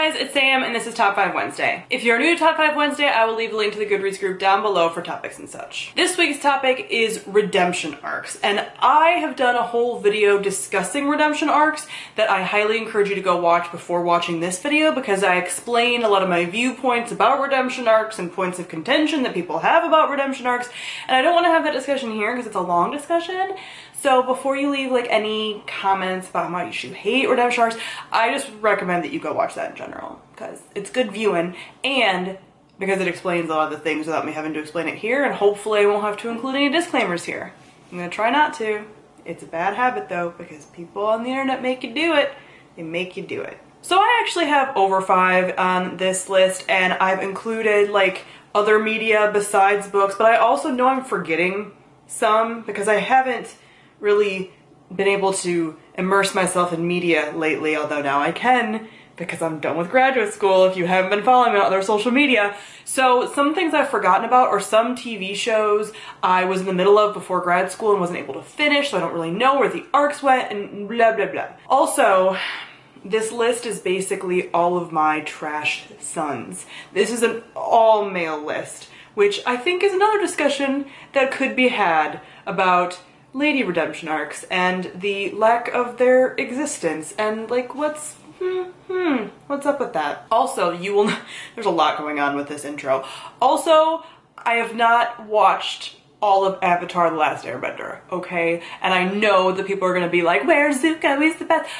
guys, it's Sam and this is Top 5 Wednesday. If you're new to Top 5 Wednesday, I will leave a link to the Goodreads group down below for topics and such. This week's topic is redemption arcs, and I have done a whole video discussing redemption arcs that I highly encourage you to go watch before watching this video, because I explain a lot of my viewpoints about redemption arcs and points of contention that people have about redemption arcs, and I don't want to have that discussion here because it's a long discussion. So before you leave like any comments about how much you hate redemption arcs, I just recommend that you go watch that in general because it's good viewing and because it explains a lot of the things without me having to explain it here, and hopefully I won't have to include any disclaimers here. I'm gonna try not to. It's a bad habit though, because people on the internet make you do it. They make you do it. So I actually have over 5 on this list, and I've included like other media besides books, but I also know I'm forgetting some because I haven't really been able to immerse myself in media lately, although now I can because I'm done with graduate school if you haven't been following me on other social media. So some things I've forgotten about, or some TV shows I was in the middle of before grad school and wasn't able to finish, so I don't really know where the arcs went and blah blah blah. Also, this list is basically all of my trash sons. This is an all-male list, which I think is another discussion that could be had about lady redemption arcs and the lack of their existence and like what's up with that. Also, there's a lot going on with this intro. Also, I have not watched all of Avatar: The Last Airbender, okay? And I know that people are gonna be like, where's Zuko? He's the best.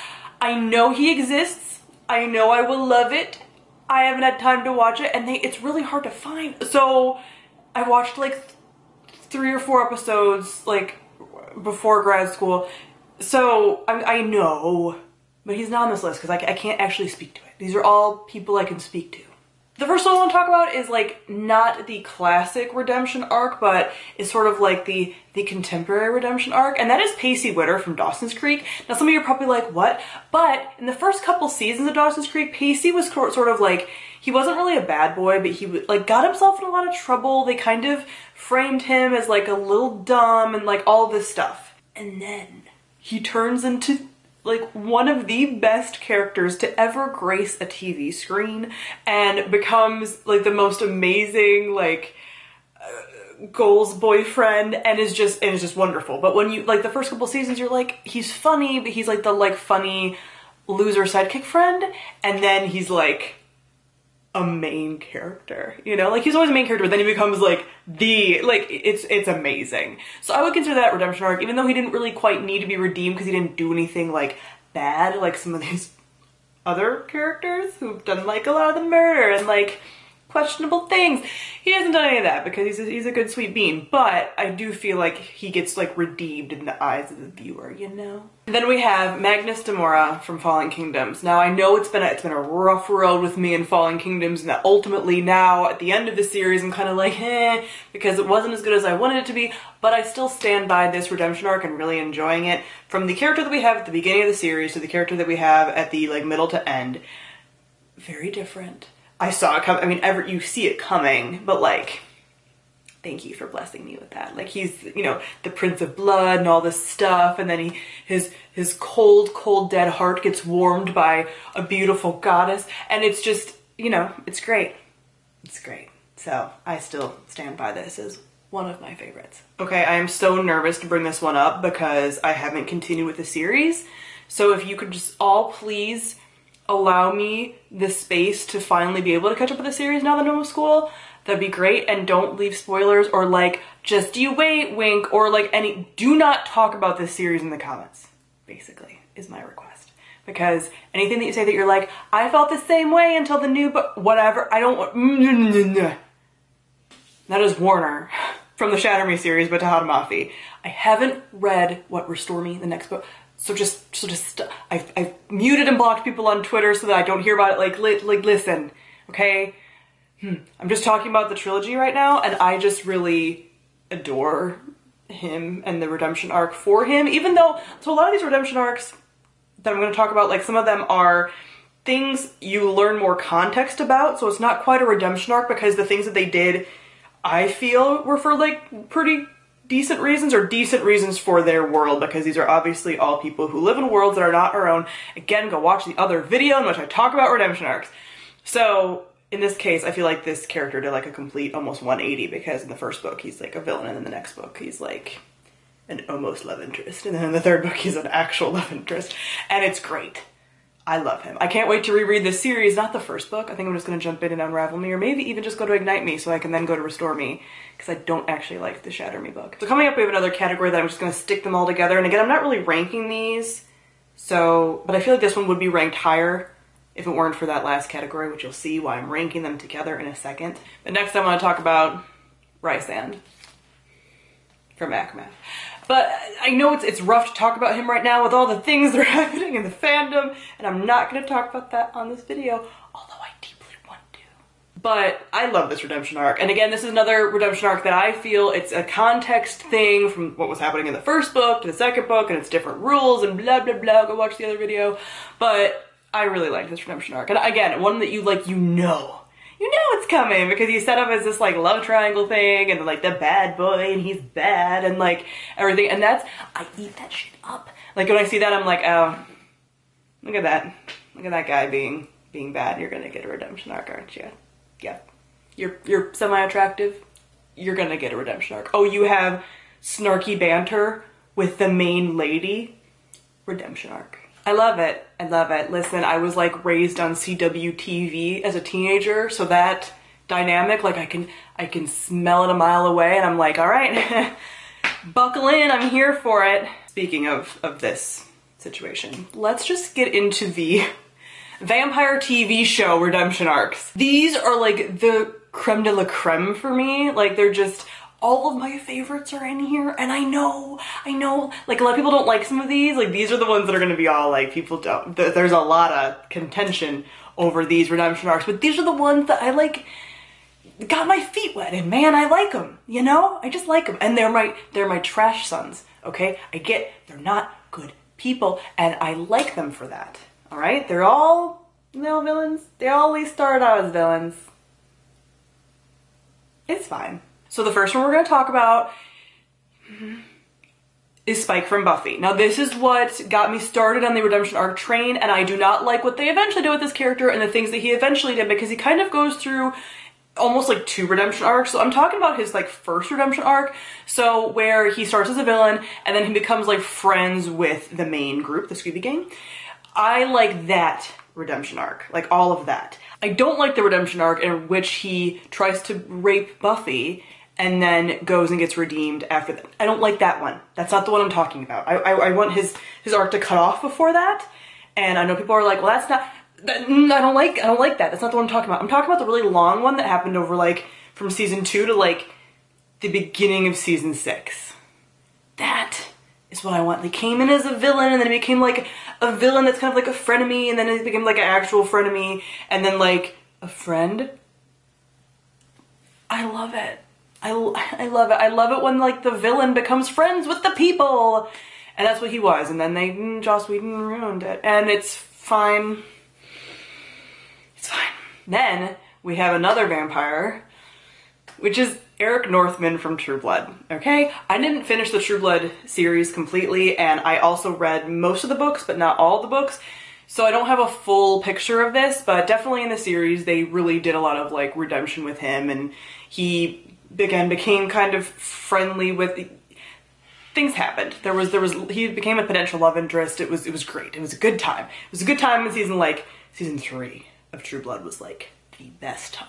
I know he exists. I know I will love it. I haven't had time to watch it, and it's really hard to find. So I watched like 3 or 4 episodes like before grad school, so I know, but he's not on this list because I can't actually speak to it. These are all people I can speak to. The first one I want to talk about is like not the classic redemption arc, but is sort of like the contemporary redemption arc, and that is Pacey Witter from Dawson's Creek. Now some of you are probably like, what? But in the first couple seasons of Dawson's Creek, Pacey was sort of like, he wasn't really a bad boy, but he like got himself in a lot of trouble. They kind of framed him as like a little dumb and like all this stuff. And then he turns into like one of the best characters to ever grace a TV screen and becomes like the most amazing like goals boyfriend, and is just wonderful. But when you like the first couple seasons, you're like, he's funny, but he's like the like funny loser sidekick friend, and then he's like a main character, you know? Like he's always a main character, but then he becomes like it's amazing. So I would consider that redemption arc, even though he didn't really quite need to be redeemed because he didn't do anything like bad like some of these other characters who've done like a lot of the murder and like questionable things. He hasn't done any of that because he's a good sweet bean, but I do feel like he gets like redeemed in the eyes of the viewer, you know? And then we have Magnus Demora from Fallen Kingdoms. Now I know it's been a rough road with me in Fallen Kingdoms, and that ultimately now at the end of the series I'm kind of like because it wasn't as good as I wanted it to be, but I still stand by this redemption arc and really enjoying it. From the character that we have at the beginning of the series to the character that we have at the like middle to end, very different. I saw it coming. I mean, you see it coming, but like, thank you for blessing me with that. Like he's, you know, the Prince of Blood and all this stuff, and then his cold dead heart gets warmed by a beautiful goddess, and it's just, you know, it's great. It's great. So I still stand by this as one of my favorites. Okay, I am so nervous to bring this one up because I haven't continued with the series. So if you could just all please allow me the space to finally be able to catch up with the series now that I'm in school, that'd be great. And don't leave spoilers or like, just you wait, wink, or like do not talk about this series in the comments, basically, is my request. Because anything that you say that you're like, I felt the same way until the new book, whatever, I don't want, that is Warner from the Shatter Me series by Tahad Mafi. I haven't read what Restore Me, the next book. So just I've muted and blocked people on Twitter so that I don't hear about it. Like listen, okay? I'm just talking about the trilogy right now, and I just really adore him and the redemption arc for him. Even though, so a lot of these redemption arcs that I'm going to talk about, like some of them are things you learn more context about, so it's not quite a redemption arc because the things that they did, I feel, were for like pretty decent reasons, or decent reasons for their world, because these are obviously all people who live in worlds that are not our own. Again, go watch the other video in which I talk about redemption arcs. So in this case, I feel like this character did like a complete almost 180, because in the first book he's like a villain, and in the next book he's like an almost love interest, and then in the third book he's an actual love interest, and it's great. I love him. I can't wait to reread this series, not the first book. I think I'm just going to jump in and unravel me, or maybe even just go to Ignite Me so I can then go to Restore Me, because I don't actually like the Shatter Me book. So coming up, we have another category that I'm just going to stick them all together. And again, I'm not really ranking these, but I feel like this one would be ranked higher if it weren't for that last category, which you'll see why I'm ranking them together in a second. But next I want to talk about Rysand from Akamath. But I know it's rough to talk about him right now with all the things that are happening in the fandom, and I'm not going to talk about that on this video, although I deeply want to. But I love this redemption arc, and again, this is another redemption arc that I feel it's a context thing from what was happening in the first book to the second book, and it's different rules and blah blah blah, go watch the other video. But I really like this redemption arc, and again, one that you know it's coming, because he's set up as this like love triangle thing, and like the bad boy, and he's bad, and like everything, and I eat that shit up. Like when I see that, I'm like, oh, look at that guy being bad. You're gonna get a redemption arc, aren't you? Yeah, you're semi-attractive. You're gonna get a redemption arc. Oh, you have snarky banter with the main lady. Redemption arc. I love it. I love it. Listen, I was like raised on CW TV as a teenager, so that dynamic, like I can smell it a mile away, and I'm like, all right, buckle in, I'm here for it. Speaking of this situation, let's just get into the Vampire TV show redemption arcs. These are like the creme de la creme for me. Like they're just, all of my favorites are in here, and I know, like a lot of people don't like some of these. Like these are the ones that are gonna be all like, people don't, there's a lot of contention over these redemption arcs, but these are the ones that I like, got my feet wet in, man. I like them, you know? I just like them, and they're my trash sons, okay? I get they're not good people, and I like them for that, all right? They're all villains. They all at least started out as villains. It's fine. So the first one we're going to talk about is Spike from Buffy. Now this is what got me started on the redemption arc train, and I do not like what they eventually did with this character and the things that he eventually did, because he kind of goes through almost like 2 redemption arcs. So I'm talking about his like first redemption arc, so where he starts as a villain and then he becomes like friends with the main group, the Scooby Gang. I like that redemption arc, like all of that. I don't like the redemption arc in which he tries to rape Buffy and then goes and gets redeemed after that. I don't like that one. That's not the one I'm talking about. I want his arc to cut off before that. And I know people are like, well, that's not, I don't like that. That's not the one I'm talking about. I'm talking about the really long one that happened over like from season 2 to like the beginning of season 6. That is what I want. They came in as a villain, and then it became like a villain that's kind of like a frenemy, and then it became like an actual frenemy, and then like a friend. I love it. I love it. I love it when like the villain becomes friends with the people, and that's what he was. And then Joss Whedon ruined it, and it's fine. It's fine. Then we have another vampire, which is Eric Northman from True Blood. Okay, I didn't finish the True Blood series completely, and I also read most of the books, but not all the books. So I don't have a full picture of this, but definitely in the series they really did a lot of like redemption with him, and he again became kind of friendly with things happened. He became a potential love interest. It was great. It was a good time. It was a good time in season 3 of True Blood was like the best time.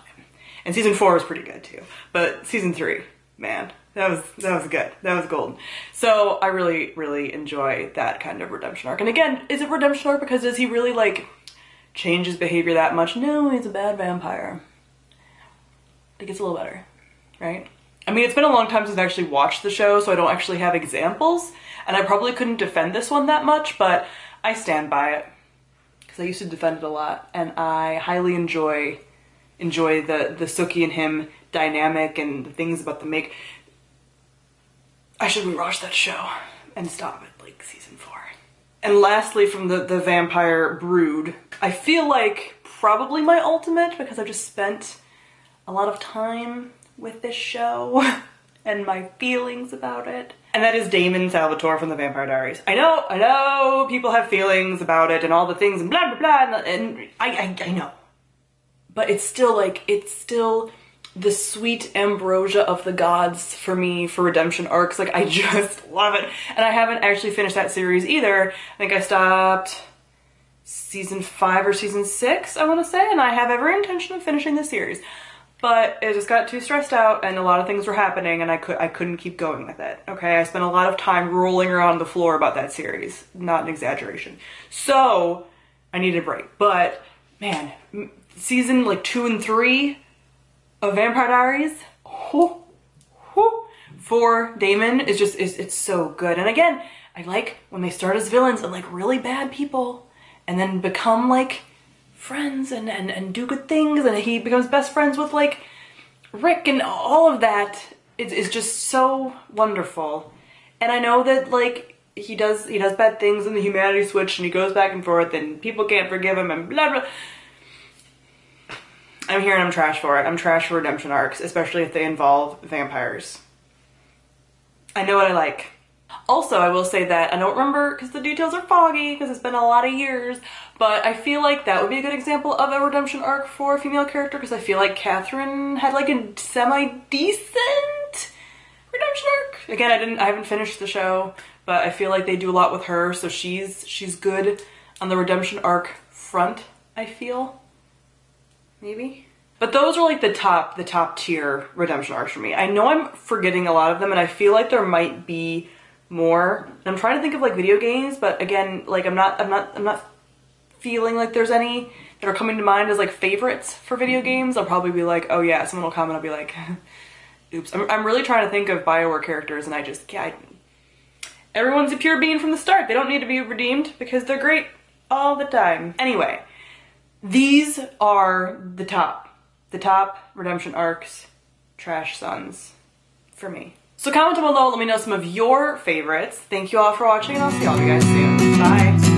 And season 4 was pretty good too. But season 3, man, that was good. That was golden. So I really, really enjoy that kind of redemption arc. And again, is it redemption arc because does he really like change his behavior that much? No, he's a bad vampire. It gets a little better. Right? I mean, it's been a long time since I actually watched the show, so I don't actually have examples, and I probably couldn't defend this one that much, but I stand by it, because I used to defend it a lot, and I highly enjoy the Sookie and him dynamic and the things about the make. I should rewatch that show and stop at like season 4. And lastly, from the vampire brood, I feel like probably my ultimate, because I've just spent a lot of time with this show, and my feelings about it. And that is Damon Salvatore from the Vampire Diaries. I know, people have feelings about it and all the things and blah, blah, blah, and I know. But it's still like, it's still the sweet ambrosia of the gods for me for redemption arcs. Like, I just love it. And I haven't actually finished that series either. I think I stopped season 5 or season 6, I want to say, and I have every intention of finishing the series. But I just got too stressed out and a lot of things were happening and I couldn't keep going with it. Okay, I spent a lot of time rolling around the floor about that series. Not an exaggeration. So, I need a break. But, man, season like 2 and 3 of Vampire Diaries, for Damon is just, it's so good. And again, I like when they start as villains and like really bad people and then become like friends and do good things, and he becomes best friends with like Rick, and all of that is just so wonderful. And I know that like he does bad things in the humanity switch and he goes back and forth and people can't forgive him and blah blah. I'm here and I'm trash for it. I'm trash for redemption arcs, especially if they involve vampires. I know what I like. Also, I will say that I don't remember because the details are foggy because it's been a lot of years, but I feel like that would be a good example of a redemption arc for a female character because I feel like Catherine had like a semi-decent redemption arc. Again, I haven't finished the show, but I feel like they do a lot with her, so she's good on the redemption arc front, I feel. Maybe. But those are like the top tier redemption arcs for me. I know I'm forgetting a lot of them and I feel like there might be more. I'm trying to think of like video games, but again, like I'm not feeling like there's any that are coming to mind as like favorites for video games. I'll probably be like, oh yeah, someone will comment, I'll be like, oops. I'm really trying to think of BioWare characters and I just can't. Everyone's a pure being from the start. They don't need to be redeemed because they're great all the time. Anyway, these are the top redemption arcs, trash sons for me. So comment down below, let me know some of your favorites. Thank you all for watching and I'll see all of you guys soon. Bye.